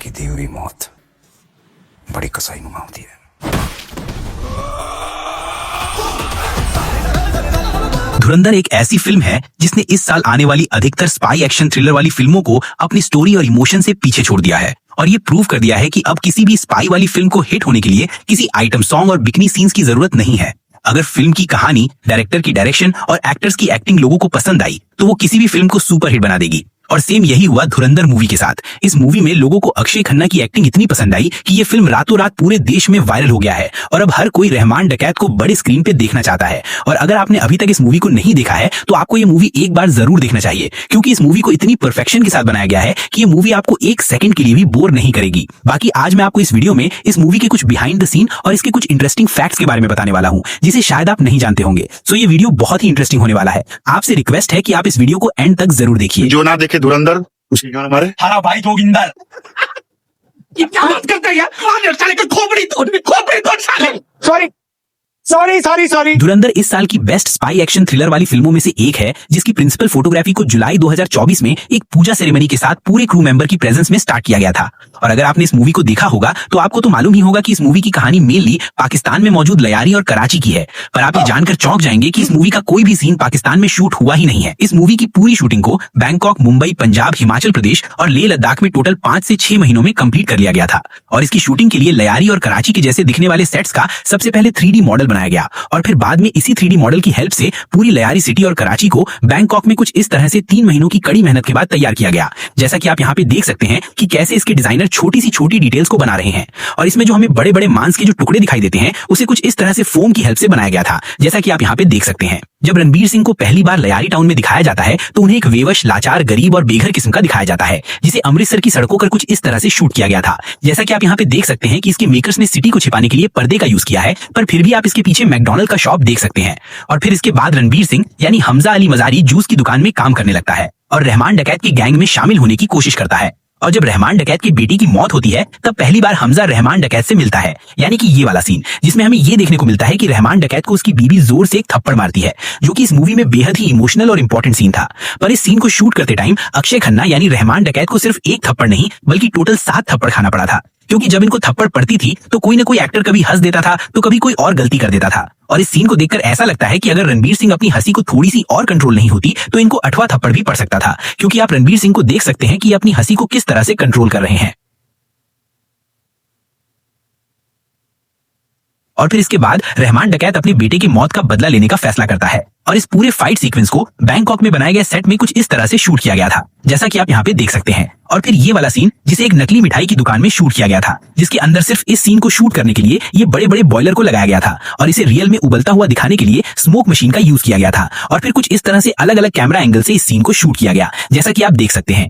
की दी हुई मौत बड़ी कसाईनुमा होती है। धुरंधर एक ऐसी फिल्म है जिसने इस साल आने वाली अधिकतर स्पाई एक्शन थ्रिलर वाली फिल्मों को अपनी स्टोरी और इमोशन से पीछे छोड़ दिया है और ये प्रूव कर दिया है कि अब किसी भी स्पाई वाली फिल्म को हिट होने के लिए किसी आइटम सॉन्ग और बिकनी सीन्स की जरूरत नहीं है। अगर फिल्म की कहानी, डायरेक्टर की डायरेक्शन और एक्टर्स की एक्टिंग लोगों को पसंद आई तो वो किसी भी फिल्म को सुपर हिट बना देगी। और सेम यही हुआ धुरंधर मूवी के साथ। इस मूवी में लोगों को अक्षय खन्ना की एक्टिंग इतनी पसंद आई कि ये फिल्म रातों रात पूरे देश में वायरल हो गया है और अब हर कोई रहमान डकैत को बड़े स्क्रीन पे देखना चाहता है। और अगर आपने अभी तक इस मूवी को नहीं देखा है तो आपको ये मूवी एक बार जरूर देखना चाहिए, क्योंकि इस मूवी को इतनी परफेक्शन के साथ बनाया गया है कि ये मूवी आपको एक सेकंड के लिए भी बोर नहीं करेगी। बाकी आज मैं आपको इस वीडियो में इस मूवी के कुछ बिहाइंड द सीन और इसके कुछ इंटरेस्टिंग फैक्ट्स के बारे में बताने वाला हूँ, जिसे शायद आप नहीं जानते होंगे। सो ये वीडियो बहुत ही इंटरेस्टिंग होने वाला है। आपसे रिक्वेस्ट है कि आप इस वीडियो को एंड तक जरूर देखिए। जो ना देखे धुरंधर उसके गाने मारे। हरा भाई जोगिंदर ये क्या बात करते हैं यार? साले का खोपड़ी तोड़ साले। सॉरी। धुरंधर इस साल की बेस्ट स्पाई एक्शन थ्रिलर वाली फिल्मों में से एक है, जिसकी प्रिंसिपल फोटोग्राफी को जुलाई 2024 में एक पूजा सेरेमनी के साथ पूरे क्रू मेंबर की प्रेजेंस में स्टार्ट किया गया था। और अगर आपने इस मूवी को देखा होगा तो आपको तो मालूम ही होगा कि इस मूवी की कहानी मेनली पाकिस्तान में मौजूद लयारी और कराची की है। पर आप ये जानकर चौंक जाएंगे कि इस मूवी का कोई भी सीन पाकिस्तान में शूट हुआ ही नहीं है। इस मूवी की पूरी शूटिंग को बैंकॉक, मुंबई, पंजाब, हिमाचल प्रदेश और लेह लद्दाख में टोटल 5 से 6 महीनों में कंप्लीट कर लिया गया था। और इसकी शूटिंग के लिए लयारी और कराची के जैसे दिखने वाले सेट्स का सबसे पहले 3D मॉडल बनाया गया और फिर बाद में इसी 3D मॉडल की हेल्प से पूरी लयारी सिटी और कराची को बैंकॉक में कुछ इस तरह से 3 महीनों की कड़ी मेहनत के बाद तैयार किया गया। जैसा कि आप यहाँ पे देख सकते हैं कि कैसे इसके डिजाइनर छोटी सी छोटी डिटेल्स को बना रहे हैं। और इसमें जो हमें बड़े बड़े मांस के जो टुकड़े दिखाई देते हैं उसे कुछ इस तरह से फोम की हेल्प से बनाया गया था, जैसा कि आप यहाँ पे देख सकते हैं। जब रणबीर सिंह को पहली बार लयारी टाउन में दिखाया जाता है तो उन्हें एक बेवश, लाचार, गरीब और बेघर किस्म का दिखाया जाता है, जिसे अमृतसर की सड़कों पर कुछ इस तरह से शूट किया गया था। जैसा कि आप यहाँ पे देख सकते हैं कि इसके मेकर्स ने सिटी को छिपाने के लिए पर्दे का यूज किया है, पर फिर भी आप इसके पीछे मैकडॉनल्ड का शॉप देख सकते हैं। और फिर इसके बाद रणबीर सिंह यानी हमजा अली मजारी जूस की दुकान में काम करने लगता है और रहमान डकैत की गैंग में शामिल होने की कोशिश करता है। और जब रहमान डकैत की बेटी की मौत होती है तब पहली बार हमजा रहमान डकैत से मिलता है, यानी कि ये वाला सीन, जिसमें हमें ये देखने को मिलता है कि रहमान डकैत को उसकी बीवी जोर से एक थप्पड़ मारती है, जो कि इस मूवी में बेहद ही इमोशनल और इंपॉर्टेंट सीन था। पर इस सीन को शूट करते टाइम अक्षय खन्ना यानी रहमान डकैत को सिर्फ एक थप्पड़ नहीं बल्कि टोटल 7 थप्पड़ खाना पड़ा था, क्योंकि जब इनको थप्पड़ पड़ती थी तो कोई ना कोई एक्टर कभी हंस देता था तो कभी कोई और गलती कर देता था। और इस सीन को देखकर ऐसा लगता है कि अगर रणबीर सिंह अपनी हंसी को थोड़ी सी और कंट्रोल नहीं होती तो इनको 8वां थप्पड़ भी पड़ सकता था, क्योंकि आप रणबीर सिंह को देख सकते हैं कि अपनी हंसी को किस तरह से कंट्रोल कर रहे हैं। और फिर इसके बाद रहमान डकैत अपने बेटे की मौत का बदला लेने का फैसला करता है और इस पूरे फाइट सीक्वेंस को बैंकॉक में बनाए गए सेट में कुछ इस तरह से शूट किया गया था, जैसा कि आप यहाँ पे देख सकते हैं। और फिर ये वाला सीन जिसे एक नकली मिठाई की दुकान में शूट किया गया था, जिसके अंदर सिर्फ इस सीन को शूट करने के लिए ये बड़े बड़े बॉयलर को लगाया गया था और इसे रियल में उबलता हुआ दिखाने के लिए स्मोक मशीन का यूज किया गया था। और फिर कुछ इस तरह से अलग अलग कैमरा एंगल से इस सीन को शूट किया गया, जैसा कि आप देख सकते हैं।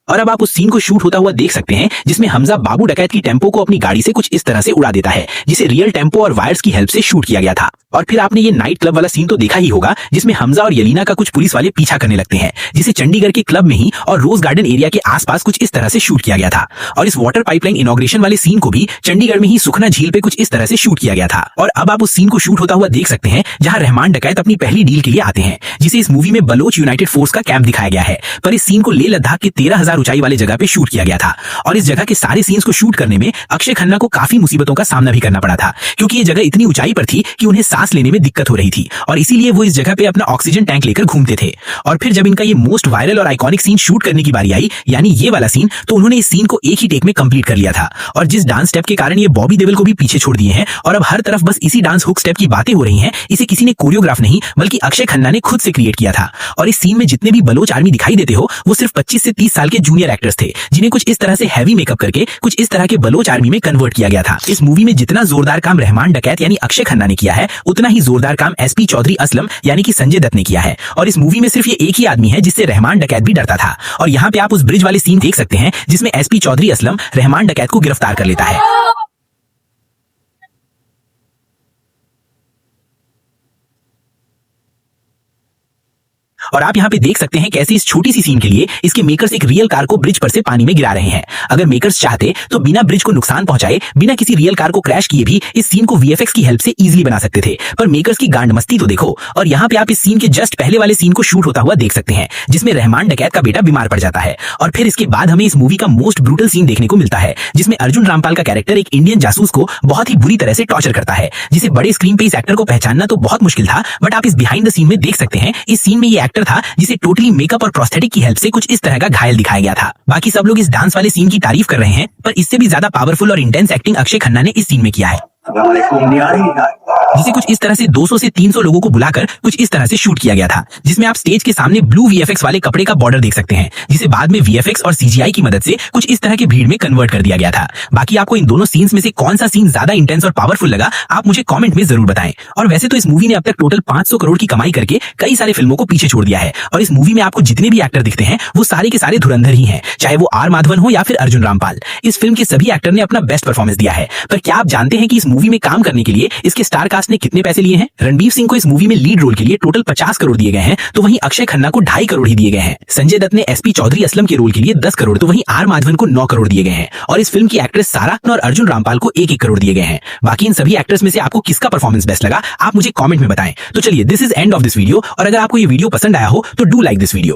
और अब आप उस सीन को शूट होता हुआ देख सकते हैं जिसमें हमजा बाबू डकैत की टेम्पो को अपनी गाड़ी से कुछ इस तरह से उड़ा देता है, जिसे रियल टेम्पो और वायर्स की हेल्प से शूट किया गया था। और फिर आपने ये नाइट क्लब वाला सीन तो देखा ही होगा, जिसमें हमजा और यलीना का कुछ पुलिस वाले पीछा करने लगते हैं, जिसे चंडीगढ़ के क्लब में ही और रोज गार्डन एरिया के आसपास कुछ इस तरह से शूट किया गया था। और इस वाटर पाइपलाइन इनॉग्रेशन वाले सीन को भी चंडीगढ़ में ही सुखना झील पे कुछ इस तरह से शूट किया गया था। और अब आप उस सीन को शूट होता हुआ देख सकते हैं जहां रहमान डकैत अपनी पहली डील के लिए आते हैं, जिसे इस मूवी में बलोच यूनाइटेड फोर्स का कैंप दिखाया गया है। पर इस सीन को लेह लद्दाख के 13,000 ऊंचाई वाले जगह पे शूट किया गया था। और इस जगह के सारे सीन्स को शूट करने में अक्षय खन्ना को काफी मुसीबतों का सामना भी करना पड़ा था, क्योंकि ये जगह इतनी ऊंचाई पर थी कि उन्हें सांस लेने में दिक्कत हो रही थी और इसीलिए वो इस जगह पे अपना ऑक्सीजन टैंक लेकर घूमते थे। और फिर जब इनका ये मोस्ट वायरल और आइकॉनिक सीन शूट करने की बारी आई, यानी ये वाला सीन, तो उन्होंने इस सीन को एक ही टेक में कंप्लीट कर लिया था। और जिस डांस स्टेप के कारण ये बॉबी देओल को भी पीछे छोड़ दिए हैं और अब हर तरफ बस इसी डांस हुक स्टेप की बातें हो रही हैं, इसे किसी ने कोरियोग्राफ नहीं बल्कि अक्षय खन्ना ने खुद से क्रिएट किया था। और इस सीन में जितने भी बलोच आर्मी दिखाई देते हो वो सिर्फ 25 से 30 साल के जूनियर एक्टर्स थे, जिन्हें कुछ इस तरह से हैवी मेकअप करके कुछ इस तरह के बलोच आर्मी में कन्वर्ट किया गया था। इस मूवी में जितना जोरदार काम रहमान डकैत यानी अक्षय खन्ना ने किया है, उतना ही जोरदार काम एसपी चौधरी असलम यानी कि संजय दत्त ने किया है। और इस मूवी में सिर्फ ये एक ही आदमी है जिससे रहमान डकैत भी डरता था। और यहाँ पे आप उस ब्रिज वाले सीन देख सकते हैं जिसमें एसपी चौधरी असलम रहमान डकैत को गिरफ्तार कर लेता है। और आप यहाँ पे देख सकते हैं कैसे इस छोटी सी सीन के लिए इसके मेकर्स एक रियल कार को ब्रिज पर से पानी में गिरा रहे हैं। अगर मेकर्स चाहते तो बिना ब्रिज को नुकसान पहुंचाए, बिना किसी रियल कार को क्रैश किए भी इस सीन को वीएफएक्स की हेल्प से इजीली बना सकते थे, पर मेकर्स की गांड मस्ती तो देखो। और यहाँ पे आप इस सीन के जस्ट पहले वाले सीन को शूट होता हुआ देख सकते हैं, जिसमें रहमान डकैत का बेटा बीमार पड़ जाता है। और फिर इसके बाद हमें इस मूवी का मोस्ट ब्रूटल सीन देखने को मिलता है, जिसमें अर्जुन रामपाल का कैरेक्टर एक इंडियन जासूस को बहुत ही बुरी तरह से टॉर्चर करता है, जिसे बड़े स्क्रीन पे इस एक्टर को पहचानना तो बहुत मुश्किल था, बट आप इस बिहाइंड द सीन में देख सकते हैं इस सीन में ये एक्टर था जिसे टोटली मेकअप और प्रोस्थेटिक की हेल्प से कुछ इस तरह का घायल दिखाया गया था। बाकी सब लोग इस डांस वाले सीन की तारीफ कर रहे हैं, पर इससे भी ज्यादा पावरफुल और इंटेंस एक्टिंग अक्षय खन्ना ने इस सीन में किया है, जिसे कुछ इस तरह से 200 से 300 लोगों को बुलाकर कुछ इस तरह से शूट किया गया था, जिसमें आप स्टेज के सामने ब्लू वीएफएक्स वाले कपड़े का बॉर्डर देख सकते हैं, जिसे बाद में वीएफएक्स और सीजीआई की मदद से कुछ इस तरह के भीड़ में कन्वर्ट कर दिया गया था। बाकी आपको इन दोनों सीन्स में से कौन सा सीन ज्यादा इंटेंस और पावरफुल लगा, आप मुझे कमेंट में जरूर बताएं। और वैसे तो इस मूवी ने अब तक टोटल 500 करोड़ की कमाई करके कई सारे फिल्मों को पीछे छोड़ दिया है, और इस मूवी में आपको जितने भी एक्टर दिखते हैं वो सारे के सारे धुरंधर ही हैं, चाहे वो आर माधवन हो या फिर अर्जुन रामपाल। इस फिल्म के सभी एक्टर ने अपना बेस्ट परफॉर्मेंस दिया है, पर क्या आप जानते हैं कि इस मूवी में काम करने के लिए इसके स्टार कास्ट ने कितने पैसे लिए हैं? रणबीर सिंह को इस मूवी में लीड रोल के लिए टोटल 50 करोड़ दिए गए हैं, तो वहीं अक्षय खन्ना को 2.5 करोड़ ही दिए गए हैं। संजय दत्त ने एसपी चौधरी असलम के रोल के लिए 10 करोड़, तो वहीं आर माधवन को 9 करोड़ दिए गए हैं, और इस फिल्म की एक्ट्रेस सारा और अर्जुन रामपाल को 1-1 करोड़ दिए गए हैं। बाकी इन सभी एक्टर्स में से आपको किसका परफॉर्मेंस बेस्ट लगा, आप मुझे कमेंट में बताएं। तो चलिए, this is end of this video, और अगर आपको ये वीडियो पसंद आया हो तो डू लाइक दिस वीडियो।